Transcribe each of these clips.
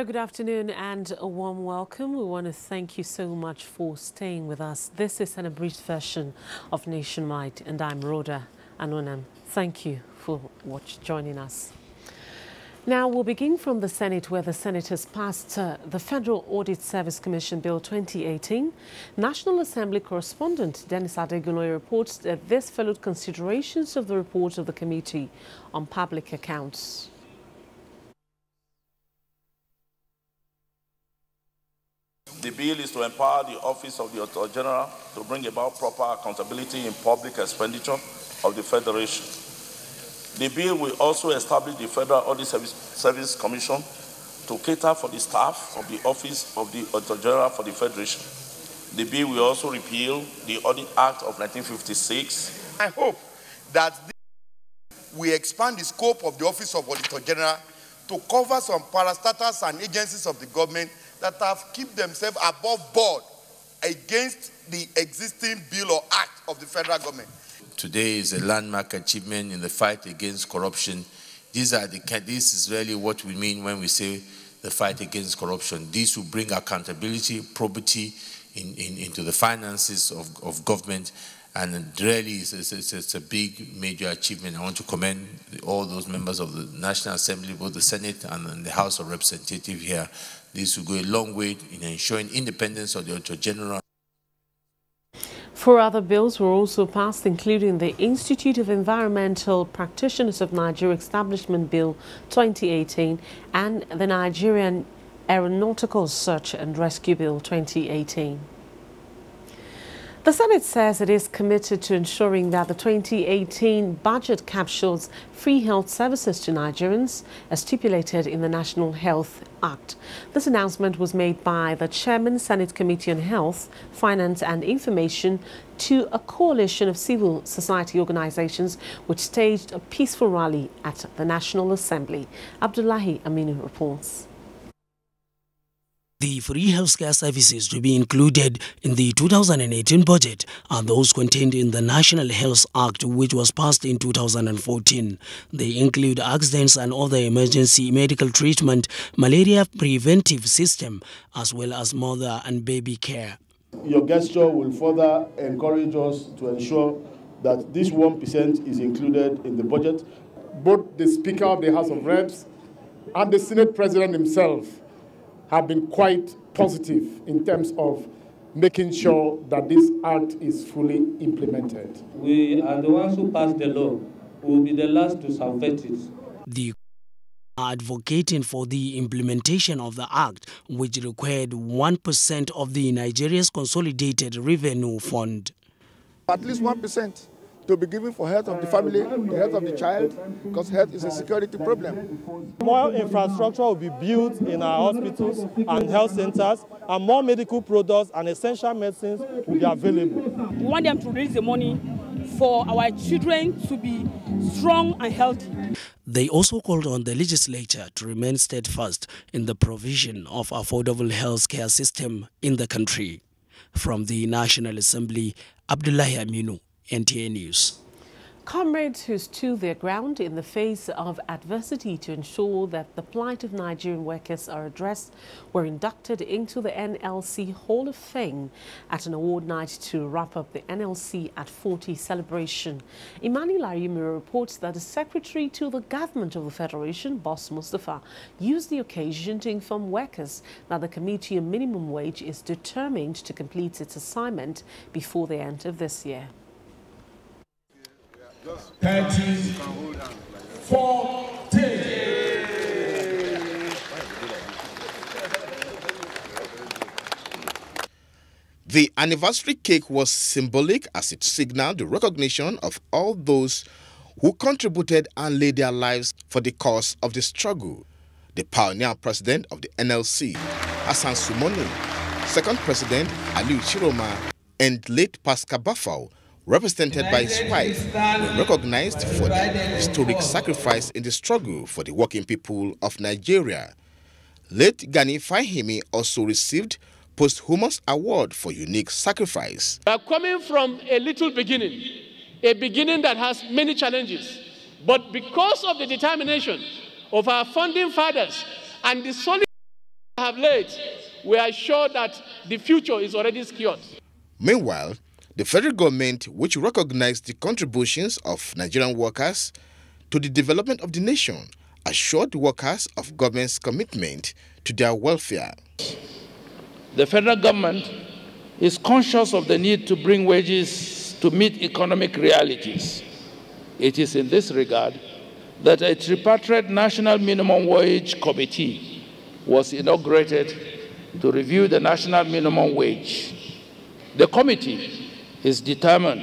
Good afternoon and a warm welcome. We want to thank you so much for staying with us. This is an abridged version of Nationwide, and I'm Rhoda Anonam. Thank you for joining us. Now, we'll begin from the Senate, where the Senate has passed the Federal Audit Service Commission Bill 2018. National Assembly correspondent Dennis Adeguloye reports that this followed considerations of the report of the Committee on Public Accounts. The bill is to empower the Office of the Auditor General to bring about proper accountability in public expenditure of the Federation. The bill will also establish the Federal Audit Service Commission to cater for the staff of the Office of the Auditor General for the Federation. The bill will also repeal the Audit Act of 1956. I hope that we expand the scope of the Office of Auditor General to cover some parastatals and agencies of the government that have kept themselves above board against the existing bill or act of the federal government. Today is a landmark achievement in the fight against corruption. This is really what we mean when we say the fight against corruption. This will bring accountability, probity into the finances of government, and really it's a big, major achievement. I want to commend all those members of the National Assembly, both the Senate and the House of Representatives here. This will go a long way in ensuring independence of the Auditor General. 4 other bills were also passed, including the Institute of Environmental Practitioners of Nigeria Establishment Bill 2018 and the Nigerian Aeronautical Search and Rescue Bill 2018. The Senate says it is committed to ensuring that the 2018 budget captures free health services to Nigerians, as stipulated in the National Health Act. This announcement was made by the Chairman, Senate Committee on Health, Finance and Information, to a coalition of civil society organizations which staged a peaceful rally at the National Assembly. Abdullahi Aminu reports. The free healthcare services to be included in the 2018 budget are those contained in the National Health Act, which was passed in 2014. They include accidents and other emergency medical treatment, malaria preventive system, as well as mother and baby care. Your gesture will further encourage us to ensure that this 1% is included in the budget. Both the Speaker of the House of Reps and the Senate President himself have been quite positive in terms of making sure that this act is fully implemented. We are the ones who pass the law. We will be the last to subvert it. The advocating for the implementation of the act, which required 1% of the Nigeria's consolidated revenue fund. At least 1% to be given for health of the family, the health of the child, because health is a security problem. More infrastructure will be built in our hospitals and health centers, and more medical products and essential medicines will be available. We want them to raise the money for our children to be strong and healthy. They also called on the legislature to remain steadfast in the provision of affordable health care system in the country. From the National Assembly, Abdullahi Aminu, NTA News. Comrades who stood their ground in the face of adversity to ensure that the plight of Nigerian workers are addressed were inducted into the NLC Hall of Fame at an award night to wrap up the NLC at 40 celebration. Emmanuel Ayumi reports that the Secretary to the Government of the Federation, Boss Mustafa, used the occasion to inform workers that the Committee on Minimum Wage is determined to complete its assignment before the end of this year. 30, 40. The anniversary cake was symbolic as it signaled the recognition of all those who contributed and laid their lives for the cause of the struggle. The pioneer president of the NLC, Hassan Sumoni, second president, Aliu Chiroma, and late Pascal Bafau, represented by his wife, were recognized for the historic sacrifice in the struggle for the working people of Nigeria. Late Gani Fahimi also received posthumous award for unique sacrifice. We are coming from a little beginning, a beginning that has many challenges, but because of the determination of our founding fathers and the solid they have laid, we are sure that the future is already secured. Meanwhile, the federal government, which recognized the contributions of Nigerian workers to the development of the nation, assured workers of government's commitment to their welfare. The federal government is conscious of the need to bring wages to meet economic realities. It is in this regard that a tripartite national minimum wage committee was inaugurated to review the national minimum wage. The committee is determined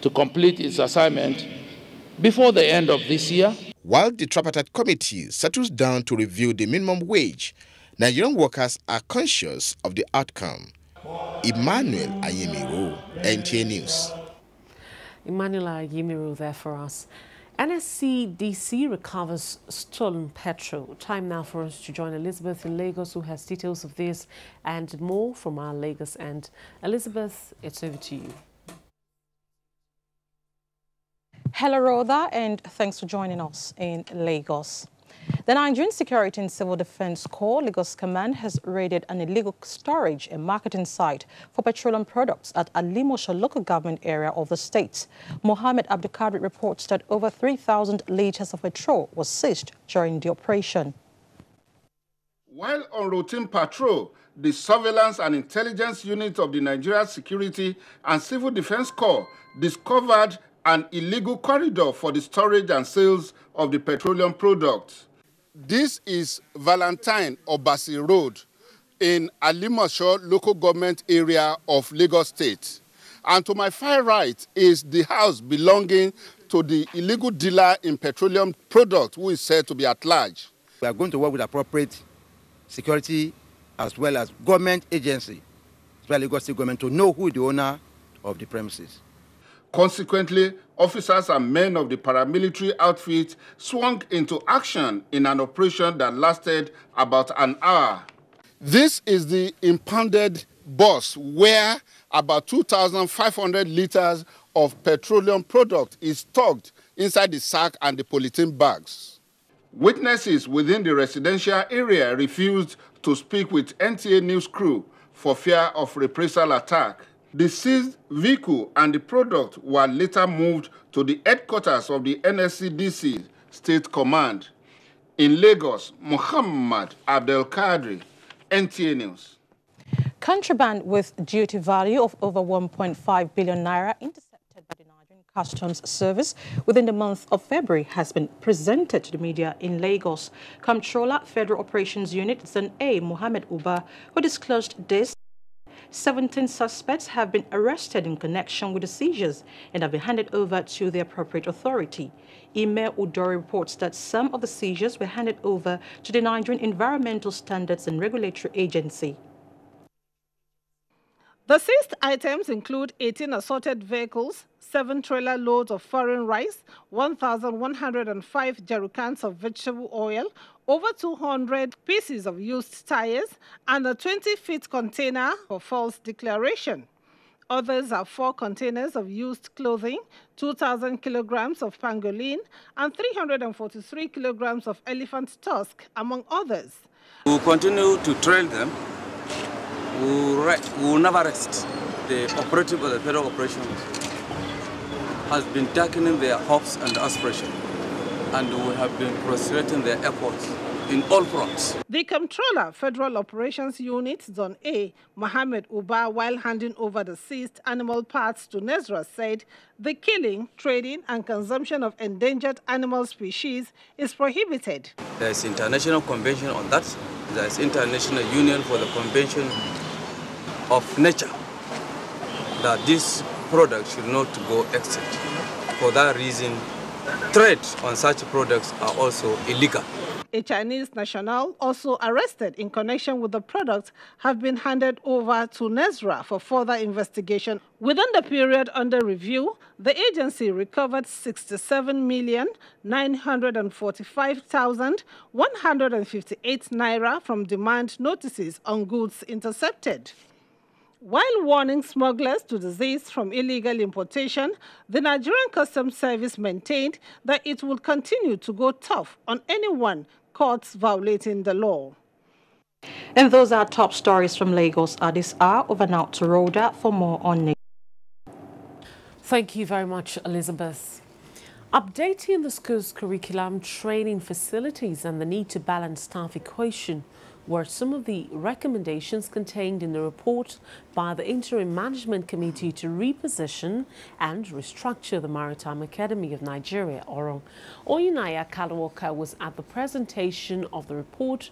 to complete its assignment before the end of this year. While the tripartite committee settles down to review the minimum wage, Nigerian workers are conscious of the outcome. Emmanuel Ayemiro, NTA News. Emmanuel Ayemiro there for us. NSCDC recovers stolen petrol. Time now for us to join Elizabeth in Lagos, who has details of this and more from our Lagos end. Elizabeth, it's over to you. Hello, Rhoda, and thanks for joining us in Lagos. The Nigerian Security and Civil Defense Corps Lagos Command has raided an illegal storage and marketing site for petroleum products at Alimosho local government area of the state. Mohammed Abdulkadir reports that over 3,000 litres of petrol was seized during the operation. While on routine patrol, the Surveillance and Intelligence Unit of the Nigerian Security and Civil Defense Corps discovered an illegal corridor for the storage and sales of the petroleum products. This is Valentine Obasi Road in Alimosho local government area of Lagos State. And to my far right is the house belonging to the illegal dealer in petroleum products who is said to be at large. We are going to work with appropriate security as well as government agency, as well as Lagos State government, to know who is the owner of the premises. Consequently, officers and men of the paramilitary outfit swung into action in an operation that lasted about an hour. This is the impounded bus where about 2,500 litres of petroleum product is stocked inside the sack and the polythene bags. Witnesses within the residential area refused to speak with NTA News crew for fear of reprisal attack. The seized vehicle and the product were later moved to the headquarters of the NSCDC State Command. In Lagos, Muhammad Abdelkadir, NTA News. Contraband with duty value of over 1.5 billion naira intercepted by the Nigerian Customs Service within the month of February has been presented to the media in Lagos. Comptroller Federal Operations Unit Zone A, Mohammed Uba, who disclosed this. 17 suspects have been arrested in connection with the seizures and have been handed over to the appropriate authority. Ime Udori reports that some of the seizures were handed over to the Nigerian Environmental Standards and Regulatory Agency. The seized items include 18 assorted vehicles, 7 trailer loads of foreign rice, 1,105 jerrycans of vegetable oil, over 200 pieces of used tires, and a 20-feet container for false declaration. Others are 4 containers of used clothing, 2,000 kilograms of pangolin, and 343 kilograms of elephant tusk, among others. We will continue to trail them. We will never rest. The operative of the federal operations has been tackling their hopes and aspirations, and we have been frustrating their efforts in all fronts. The Comptroller, Federal Operations Unit, Zone A, Mohammed Uba, while handing over the seized animal parts to Nezra, said the killing, trading, and consumption of endangered animal species is prohibited. There is international convention on that. There is International Union for the Convention of Nature. that this product should not go extant. For that reason, trade on such products are also illegal. A Chinese national also arrested in connection with the product have been handed over to NESRA for further investigation. Within the period under review, the agency recovered 67,945,158 naira from demand notices on goods intercepted. While warning smugglers to desist from illegal importation, the Nigerian Customs Service maintained that it will continue to go tough on anyone caught violating the law. And those are top stories from Lagos at this hour. Over now to Rhoda for more on it. Thank you very much, Elizabeth. Updating the school's curriculum, training facilities and the need to balance staff equation were some of the recommendations contained in the report by the Interim Management Committee to reposition and restructure the Maritime Academy of Nigeria, ORON. Oyinaya Kalwoka was at the presentation of the report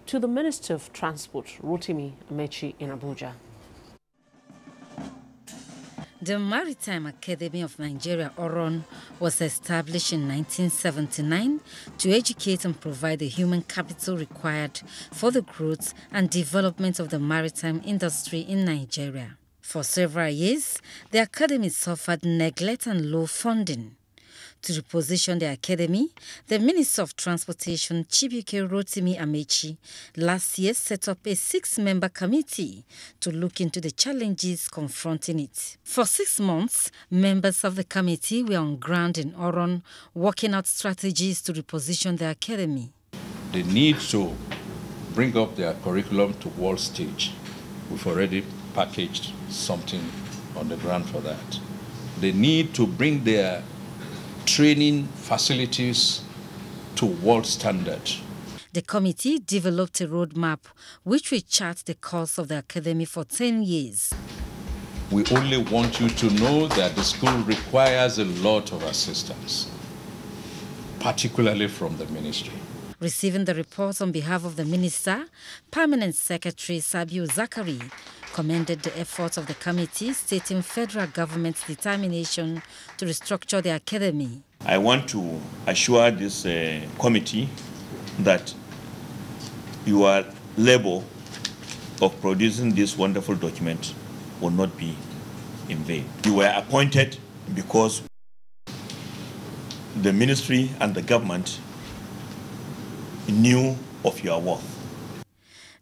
to the Minister of Transport, Rotimi Amechi, in Abuja. The Maritime Academy of Nigeria, ORON, was established in 1979 to educate and provide the human capital required for the growth and development of the maritime industry in Nigeria. For several years, the academy suffered neglect and low funding. To reposition the academy, the Minister of Transportation, Chibuike Rotimi Amechi, last year set up a 6-member committee to look into the challenges confronting it. For 6 months, members of the committee were on ground in ORON, working out strategies to reposition the academy. They need to bring up their curriculum to world stage. We've already packaged something on the ground for that. They need to bring their training facilities to world standard. The committee developed a roadmap which will chart the course of the academy for 10 years. We only want you to know that the school requires a lot of assistance, particularly from the ministry. Receiving the report on behalf of the minister, Permanent Secretary Sabiu Zakari commended the efforts of the committee, stating federal government's determination to restructure the academy. I want to assure this committee that your labor of producing this wonderful document will not be in vain. You were appointed because the ministry and the government knew of your worth.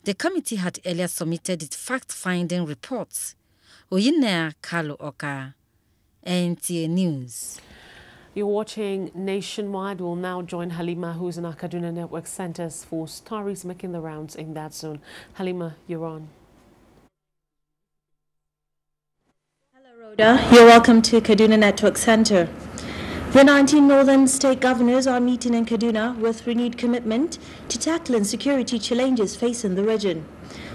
The committee had earlier submitted its fact-finding reports. Oyinaya Kalwoka, NTA News. You're watching Nationwide. We'll now join Halima, who's in our Kaduna Network Centers for stories making the rounds in that zone. Halima, you're on. Hello, Rhoda. You're welcome to Kaduna Network Center. The 19 northern state governors are meeting in Kaduna with renewed commitment to tackling security challenges facing the region.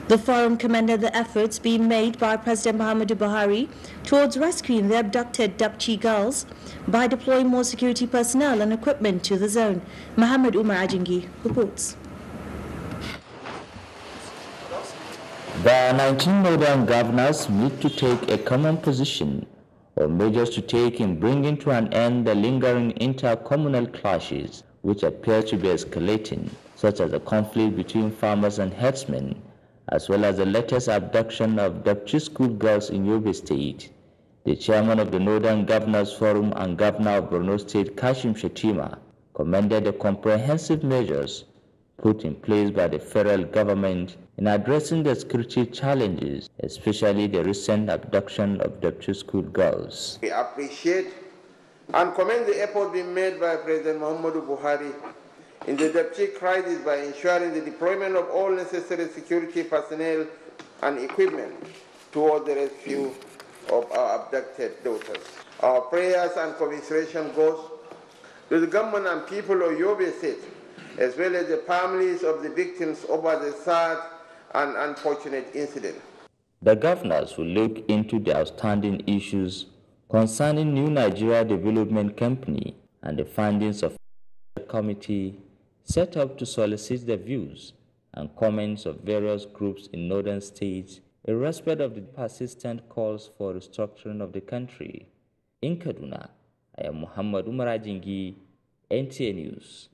The forum commended the efforts being made by President Muhammadu Buhari towards rescuing the abducted Dapchi girls by deploying more security personnel and equipment to the zone. Muhammad Umar Ajingi reports. The 19 northern governors meet to take a common position on measures to take in bringing to an end the lingering inter-communal clashes which appear to be escalating, such as the conflict between farmers and herdsmen, as well as the latest abduction of Dapchi school girls in Yobe State. The chairman of the Northern Governors Forum and Governor of Borno State, Kashim Shettima, commended the comprehensive measures put in place by the federal government in addressing the security challenges, especially the recent abduction of Dapchi school girls. We appreciate and commend the effort being made by President Muhammadu Buhari in the Dapchi crisis by ensuring the deployment of all necessary security personnel and equipment toward the rescue of our abducted daughters. Our prayers and commiseration goes to the government and people of Yobe State, as well as the families of the victims over the sad and unfortunate incident. The governors will look into the outstanding issues concerning New Nigeria Development Company and the findings of the committee set up to solicit the views and comments of various groups in northern states irrespective of the persistent calls for restructuring of the country. In Kaduna, I am Muhammad Umar Ajingi, NTA News.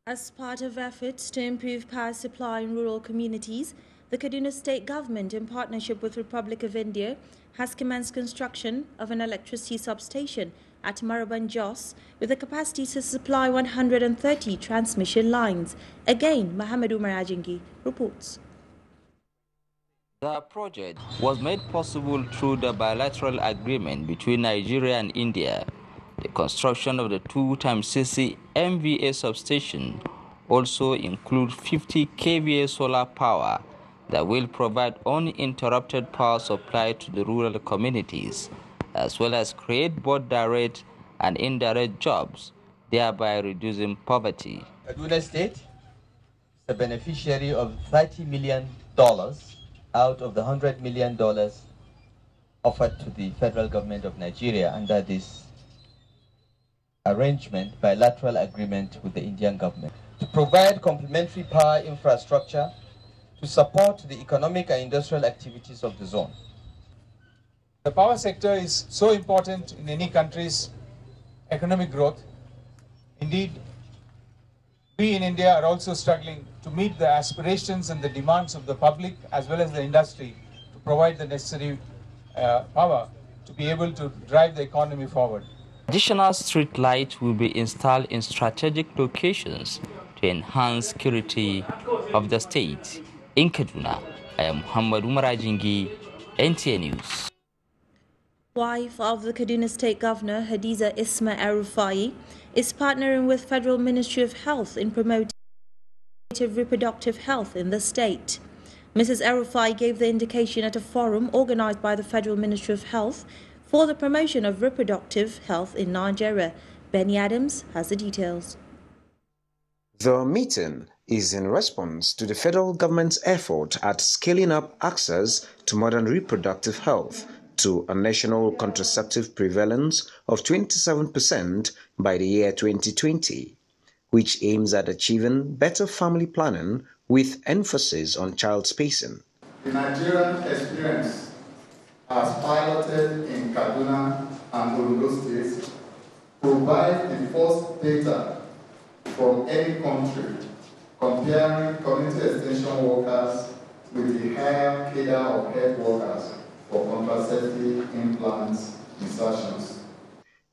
As part of efforts to improve power supply in rural communities, the Kaduna State Government, in partnership with Republic of India, has commenced construction of an electricity substation at Maraban Jos with a capacity to supply 130 transmission lines. Again, Muhammad Umar Ajingi reports. The project was made possible through the bilateral agreement between Nigeria and India. The construction of the 2x60 MVA substation also includes 50 kVA solar power that will provide uninterrupted power supply to the rural communities, as well as create both direct and indirect jobs, thereby reducing poverty. Kaduna State is a beneficiary of $30 million out of the $100 million offered to the federal government of Nigeria under this arrangement, bilateral agreement with the Indian government, to provide complementary power infrastructure to support the economic and industrial activities of the zone. The power sector is so important in any country's economic growth. Indeed, we in India are also struggling to meet the aspirations and the demands of the public as well as the industry to provide the necessary power to be able to drive the economy forward. Additional street lights will be installed in strategic locations to enhance security of the state. In Kaduna, I am Muhammad Umar Ajingi, NTA News. Wife of the Kaduna State Governor, Hadiza Isma El-Rufai, is partnering with Federal Ministry of Health in promoting reproductive health in the state. Mrs. El-Rufai gave the indication at a forum organized by the Federal Ministry of Health for the promotion of reproductive health in Nigeria. Benny Adams has the details. The meeting is in response to the federal government's effort at scaling up access to modern reproductive health to a national contraceptive prevalence of 27% by the year 2020, which aims at achieving better family planning with emphasis on child spacing. The Nigerian experience as piloted in Kaduna and Ondo states provide the first data from any country comparing community extension workers with the higher cadre of health workers for contraceptive implants insertions.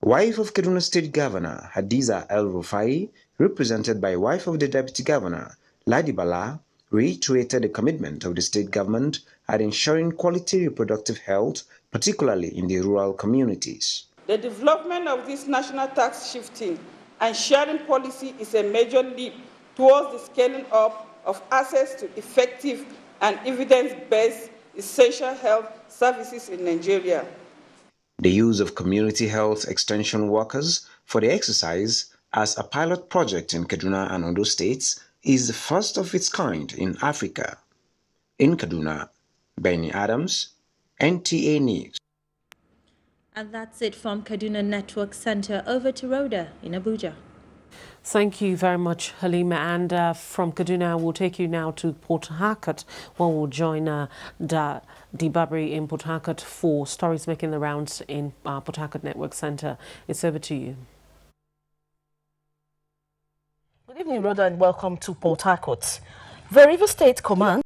Wife of Kaduna State Governor Hadiza El-Rufai, represented by wife of the Deputy Governor Ladi Bala, reiterated the commitment of the state government at ensuring quality reproductive health, particularly in the rural communities. The development of this national tax shifting and sharing policy is a major leap towards the scaling up of access to effective and evidence-based essential health services in Nigeria. The use of community health extension workers for the exercise as a pilot project in Kaduna and Ondo states is the first of its kind in Africa. In Kaduna, Benny Adams, NTA News. And that's it from Kaduna Network Center. Over to Rhoda in Abuja. Thank you very much, Halima. And from Kaduna, we'll take you now to Port Harcourt, where we'll join Dibabri in Port Harcourt for stories making the rounds in Port Harcourt Network Center. It's over to you. Good evening, Rhoda, and welcome to Port Harcourt. The River State Command,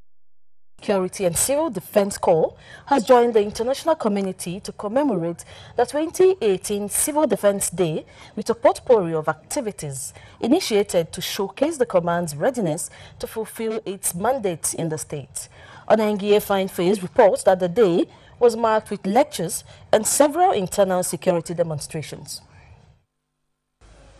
Security and Civil Defense Corps has joined the international community to commemorate the 2018 Civil Defense Day with a potpourri of activities initiated to showcase the command's readiness to fulfill its mandate in the state. Onangie Fine Face reports that the day was marked with lectures and several internal security demonstrations.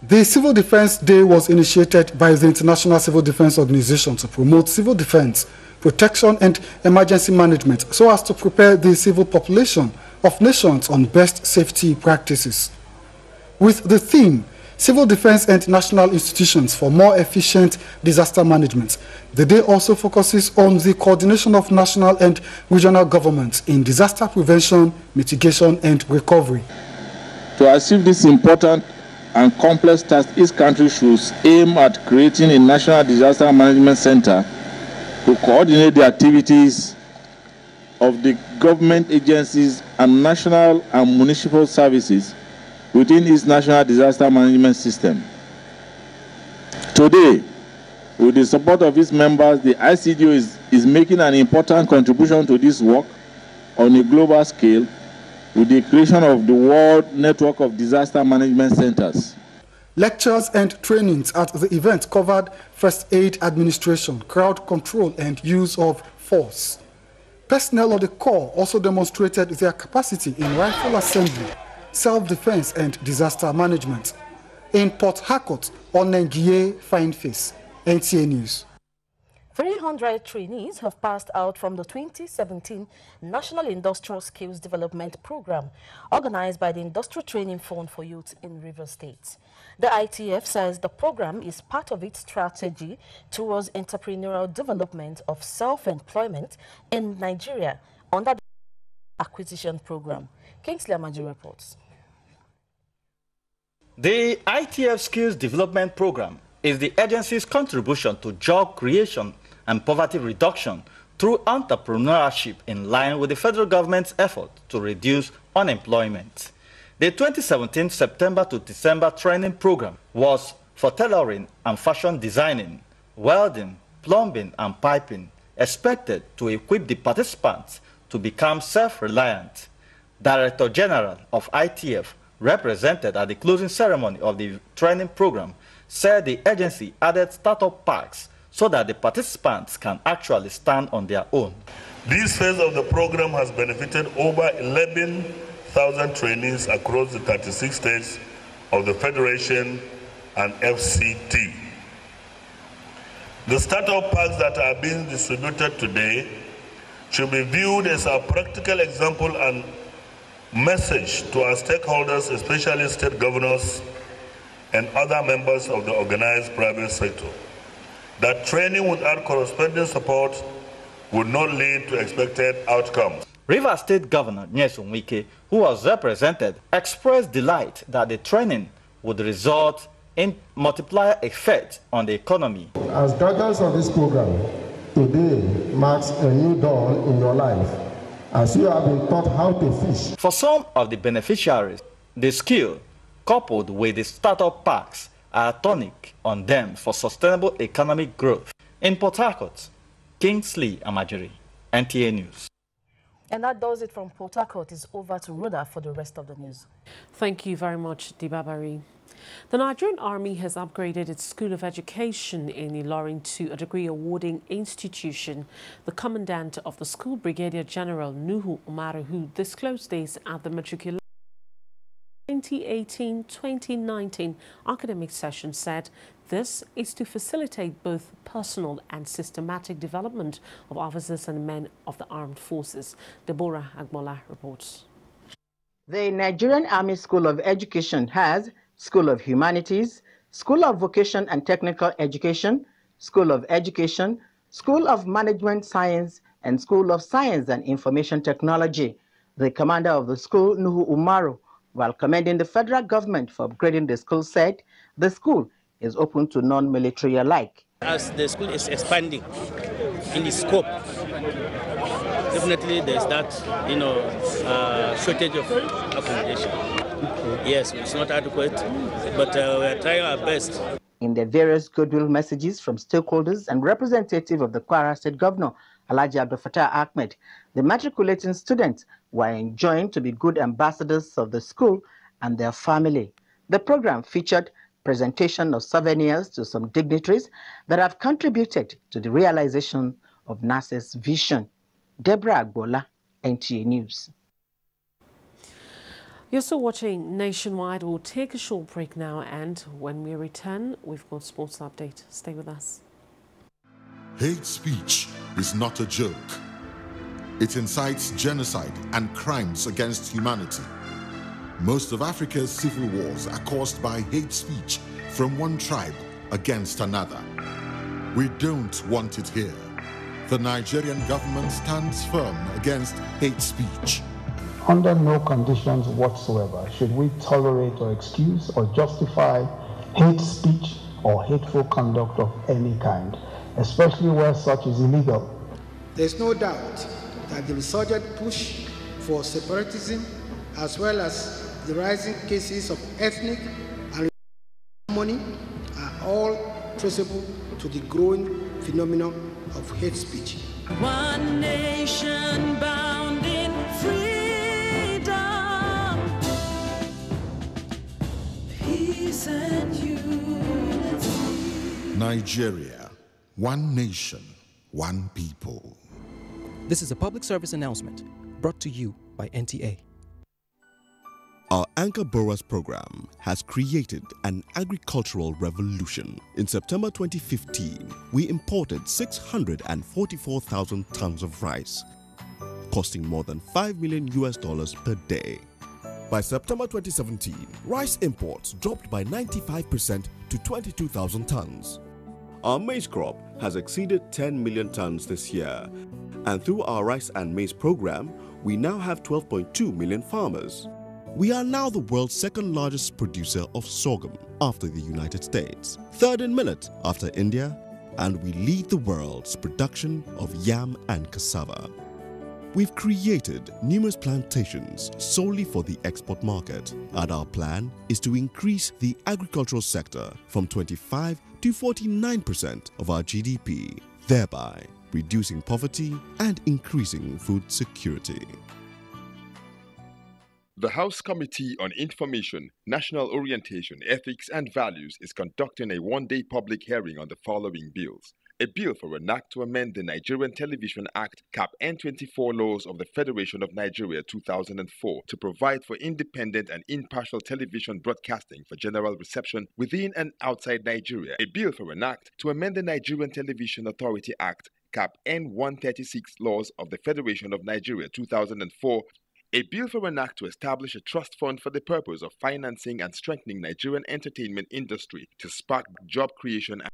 The Civil Defense Day was initiated by the International Civil Defense Organization to promote civil defense, protection and emergency management so as to prepare the civil population of nations on best safety practices. With the theme, Civil Defense and National Institutions for More Efficient Disaster Management, the day also focuses on the coordination of national and regional governments in disaster prevention, mitigation and recovery. To achieve this important and complex task, each country should aim at creating a national disaster management center to coordinate the activities of the government agencies and national and municipal services within its national disaster management system. Today, with the support of its members, the ICDO is making an important contribution to this work on a global scale with the creation of the World Network of Disaster Management Centers. Lectures and trainings at the event covered first aid administration, crowd control, and use of force. Personnel of the Corps also demonstrated their capacity in rifle assembly, self-defense, and disaster management. In Port Harcourt, Onengie Fineface, NTA News. 300 trainees have passed out from the 2017 National Industrial Skills Development Program, organized by the Industrial Training Fund for Youth in Rivers State. The ITF says the program is part of its strategy towards entrepreneurial development of self-employment in Nigeria under the acquisition program. Kingsley Amaju reports. The ITF Skills Development Program is the agency's contribution to job creation and poverty reduction through entrepreneurship in line with the federal government's effort to reduce unemployment. The 2017 September to December training program was for tailoring and fashion designing, welding, plumbing, and piping, expected to equip the participants to become self-reliant. Director General of ITF, represented at the closing ceremony of the training program, said the agency added startup packs so that the participants can actually stand on their own. This phase of the program has benefited over 11,000 trainees across the 36 states of the Federation and FCT. The startup packs that are being distributed today should be viewed as a practical example and message to our stakeholders, especially state governors and other members of the organized private sector, that training without corresponding support would not lead to expected outcomes. Rivers State Governor Nyesom Wike, who was represented, expressed delight that the training would result in multiplier effect on the economy. As graduates of this program, today marks a new dawn in your life, as you have been taught how to fish. For some of the beneficiaries, the skill, coupled with the startup packs, are a tonic on them for sustainable economic growth. In Port Harcourt, Kingsley Amajiri, NTA News. And that does it from Port Harcourt. It's over to Rhoda for the rest of the news. Thank you very much, Dibabari. The Nigerian Army has upgraded its School of Education in Ilorin to a degree-awarding institution. The commandant of the school, Brigadier General Nuhu Umaru, who disclosed this at the matriculation 2018-2019 academic session, said this is to facilitate both personal and systematic development of officers and men of the armed forces. Deborah Agbola reports. The Nigerian Army School of Education has School of Humanities, School of Vocation and Technical Education, School of Education, School of Management Science, and School of Science and Information Technology. The commander of the school, Nuhu Umaru, while commending the federal government for upgrading the school, said the school is open to non-military alike. As the school is expanding in its scope, definitely there's that, shortage of accommodation. Yes, it's not adequate, but we are trying our best. In the various goodwill messages from stakeholders and representative of the Kwara State Governor, Alhaji Abdul Fattah Ahmed, the matriculating students were enjoined to be good ambassadors of the school and their family. The program featured presentation of souvenirs to some dignitaries that have contributed to the realization of NASA's vision. Deborah Agbola, NTA News. You're still watching Nationwide. We'll take a short break now, and when we return, we've got sports update. Stay with us. Hate speech is not a joke. It incites genocide and crimes against humanity. Most of Africa's civil wars are caused by hate speech from one tribe against another. We don't want it here. The Nigerian government stands firm against hate speech. Under no conditions whatsoever should we tolerate or excuse or justify hate speech or hateful conduct of any kind, especially where such is illegal. There's no doubt that the resurgent push for separatism, as well as the rising cases of ethnic and harmony, are all traceable to the growing phenomenon of hate speech. One nation bound in freedom, peace and unity. Nigeria, one nation, one people. This is a public service announcement brought to you by NTA. Our Anchor Borers program has created an agricultural revolution. In September 2015, we imported 644,000 tons of rice, costing more than $5 million per day. By September 2017, rice imports dropped by 95% to 22,000 tons. Our maize crop has exceeded 10 million tons this year, and through our rice and maize program, we now have 12.2 million farmers. We are now the world's second largest producer of sorghum after the United States, third in millet after India, and we lead the world's production of yam and cassava. We've created numerous plantations solely for the export market, and our plan is to increase the agricultural sector from 25 to 49% of our GDP, thereby reducing poverty and increasing food security. The House Committee on Information, National Orientation, Ethics and Values is conducting a one-day public hearing on the following bills. A bill for an act to amend the Nigerian Television Act, Cap N24 laws of the Federation of Nigeria 2004 to provide for independent and impartial television broadcasting for general reception within and outside Nigeria. A bill for an act to amend the Nigerian Television Authority Act, Cap N136 laws of the Federation of Nigeria 2004. A bill for an act to establish a trust fund for the purpose of financing and strengthening Nigerian entertainment industry to spark job creation and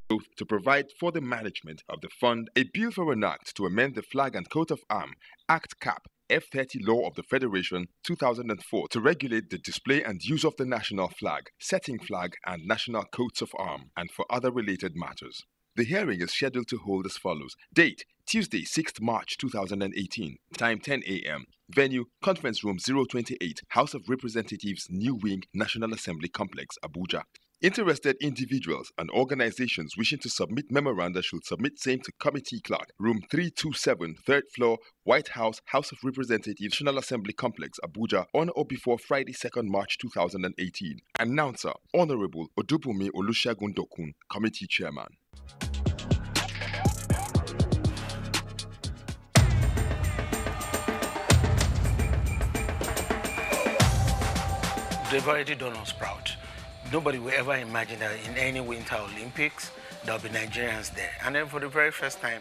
growth, to provide for the management of the fund. A bill for an act to amend the Flag and Coat of Arms Act Cap F30 Law of the Federation 2004 to regulate the display and use of the national flag, setting flag and national coats of arms, and for other related matters. The hearing is scheduled to hold as follows. Date, Tuesday, 6th March 2018. Time, 10 a.m. Venue, Conference Room 028, House of Representatives, New Wing, National Assembly Complex, Abuja. Interested individuals and organizations wishing to submit memoranda should submit same to Committee Clerk, Room 327, 3rd floor, White House, House of Representatives, National Assembly Complex, Abuja, on or before Friday, 2nd March 2018. Announcer, Honorable Odubumi Olusegun Dokun, Committee Chairman. They've already done us proud. Nobody will ever imagine that in any Winter Olympics, there'll be Nigerians there. And then for the very first time,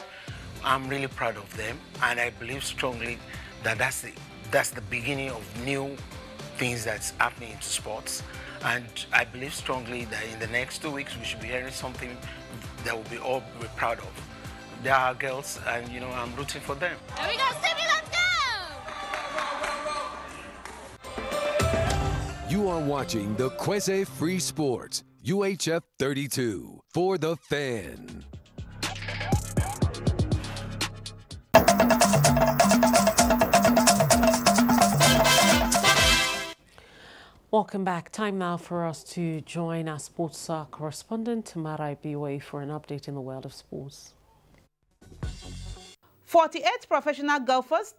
I'm really proud of them. And I believe strongly that that's the beginning of new things that's happening in sports. And I believe strongly that in the next 2 weeks, we should be hearing something that we'll be all be proud of. They are our girls, and you know, I'm rooting for them. There we go, Sydney, let's go! You are watching the Kwese Free Sports, UHF 32, for the fan. Welcome back. Time now for us to join our sports correspondent, Tamara Ibiwe, for an update in the world of sports. 48 professional golfers